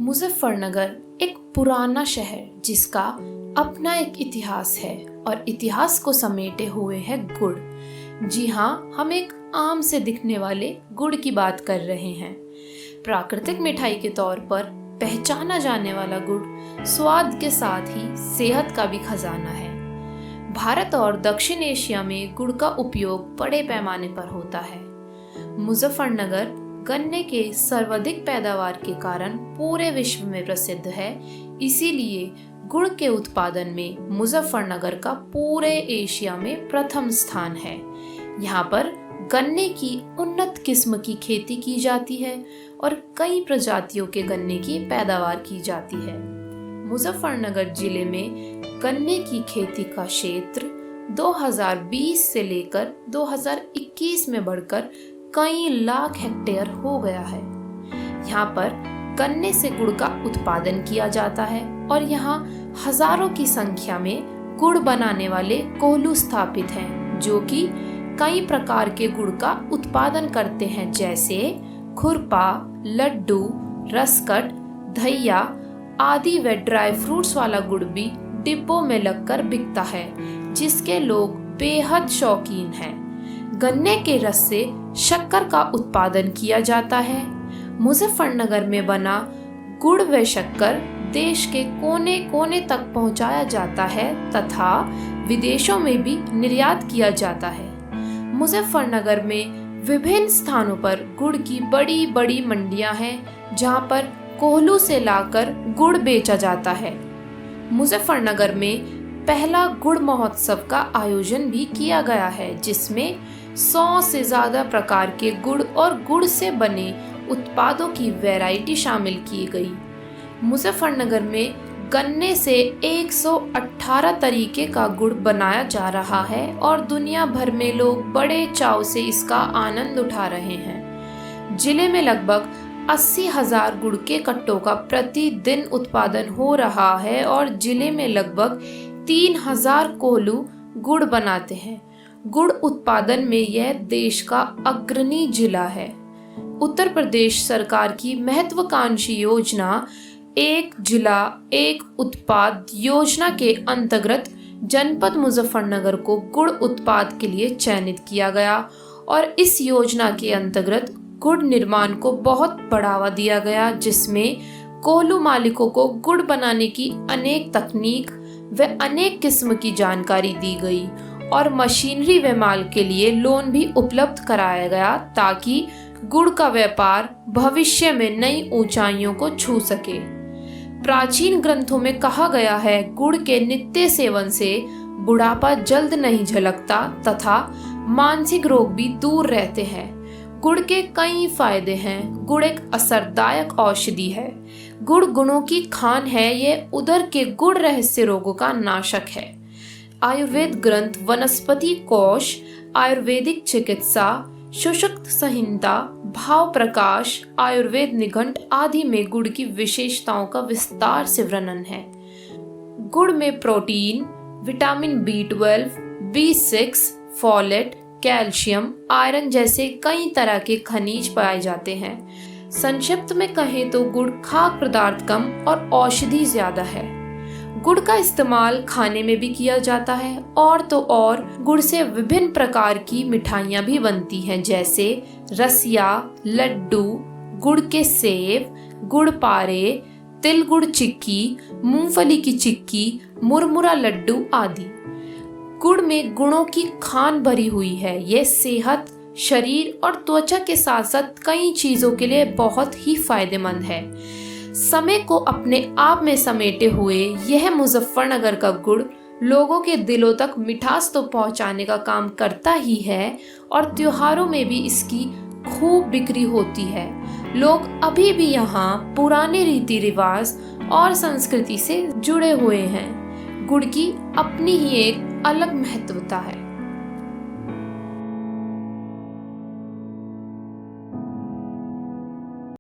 मुजफ्फरनगर एक पुराना शहर जिसका अपना एक इतिहास है और इतिहास को समेटे हुए है गुड़। जी हाँ, हम एक आम से दिखने वाले गुड़ की बात कर रहे हैं। प्राकृतिक मिठाई के तौर पर पहचाना जाने वाला गुड़ स्वाद के साथ ही सेहत का भी खजाना है। भारत और दक्षिण एशिया में गुड़ का उपयोग बड़े पैमाने पर होता है। मुजफ्फरनगर गन्ने के सर्वाधिक पैदावार के कारण पूरे विश्व में प्रसिद्ध है। इसीलिए गुड़ के उत्पादन में मुजफ्फरनगर का पूरे एशिया में प्रथम स्थान है। यहाँ पर गन्ने की उन्नत किस्म की खेती की जाती है और कई प्रजातियों के गन्ने की पैदावार की जाती है। मुजफ्फरनगर जिले में गन्ने की खेती का क्षेत्र 2020 से लेकर 2021 में बढ़कर कई लाख हेक्टेयर हो गया है। यहाँ पर गन्ने से गुड़ का उत्पादन किया जाता है और यहाँ हजारों की संख्या में गुड़ बनाने वाले कोल्हू स्थापित हैं, जो कि कई प्रकार के गुड़ का उत्पादन करते हैं, जैसे खुरपा, लड्डू, रसकट, धैया आदि व ड्राई फ्रूट्स वाला गुड़ भी डिब्बों में लगकर बिकता है, जिसके लोग बेहद शौकीन हैं। गन्ने के रस से शक्कर का उत्पादन किया जाता है। मुजफ्फरनगर में बना गुड़ व शक्कर देश के कोने कोने तक पहुंचाया जाता है तथा विदेशों में भी निर्यात किया जाता है। मुजफ्फरनगर में विभिन्न स्थानों पर गुड़ की बड़ी बड़ी मंडियां हैं, जहां पर कोल्हू से लाकर गुड़ बेचा जाता है। मुजफ्फरनगर में पहला गुड़ महोत्सव का आयोजन भी किया गया है, जिसमें 100 से ज्यादा प्रकार के गुड़ और गुड़ से बने उत्पादों की वैरायटी शामिल की गई। मुजफ्फरनगर में गन्ने से 118 तरीके का गुड़ बनाया जा रहा है और दुनिया भर में लोग बड़े चाव से इसका आनंद उठा रहे हैं। जिले में लगभग 80,000 गुड़ के कट्टों का प्रतिदिन उत्पादन हो रहा है और जिले में लगभग 3,000 कोल्हू गुड़ बनाते हैं। गुड़ उत्पादन में यह देश का अग्रणी जिला है। उत्तर प्रदेश सरकार की महत्वाकांक्षी योजना एक जिला एक उत्पाद योजना के अंतर्गत जनपद मुजफ्फरनगर को गुड़ उत्पाद के लिए चयनित किया गया और इस योजना के अंतर्गत गुड़ निर्माण को बहुत बढ़ावा दिया गया, जिसमें कोल्हू मालिकों को गुड़ बनाने की अनेक तकनीक व अनेक किस्म की जानकारी दी गई और मशीनरी व माल के लिए लोन भी उपलब्ध कराया गया, ताकि गुड़ का व्यापार भविष्य में नई ऊंचाइयों को छू सके। प्राचीन ग्रंथों में कहा गया है, गुड़ के नित्य सेवन से बुढ़ापा जल्द नहीं झलकता तथा मानसिक रोग भी दूर रहते हैं। गुड़ के कई फायदे हैं। गुड़ एक असरदायक औषधि है। गुड़ गुणों की खान है। ये उदर के गुड़ रहस्य रोगों का नाशक है। आयुर्वेद ग्रंथ वनस्पति कोश, आयुर्वेदिक चिकित्सा, सुषुप्त संहिता, भाव प्रकाश, आयुर्वेद निघंट आदि में गुड़ की विशेषताओं का विस्तार से वर्णन है। गुड़ में protein, vitamin B12, B6, folate, calcium, iron जैसे कई तरह के खनिज पाए जाते हैं। संक्षिप्त में कहें तो गुड़ खाद्य पदार्थ कम और औषधि ज्यादा है। गुड़ का इस्तेमाल खाने में भी किया जाता है और तो और गुड़ से विभिन्न प्रकार की मिठाइयाँ भी बनती हैं, जैसे रसिया, लड्डू, गुड़ के सेव, गुड़ पारे, तिल गुड़ चिक्की, मूंगफली की चिक्की, मुरमुरा लड्डू आदि। गुड़ में गुणों की खान भरी हुई है। ये सेहत, शरीर और त्वचा के साथ साथ कई चीजों के लिए बहुत ही फायदेमंद है। समय को अपने आप में समेटे हुए यह मुजफ्फरनगर का गुड़ लोगों के दिलों तक मिठास तो पहुंचाने का काम करता ही है और त्योहारों में भी इसकी खूब बिक्री होती है। लोग अभी भी यहाँ पुराने रीति रिवाज और संस्कृति से जुड़े हुए हैं। गुड़ की अपनी ही एक अलग महत्वता है।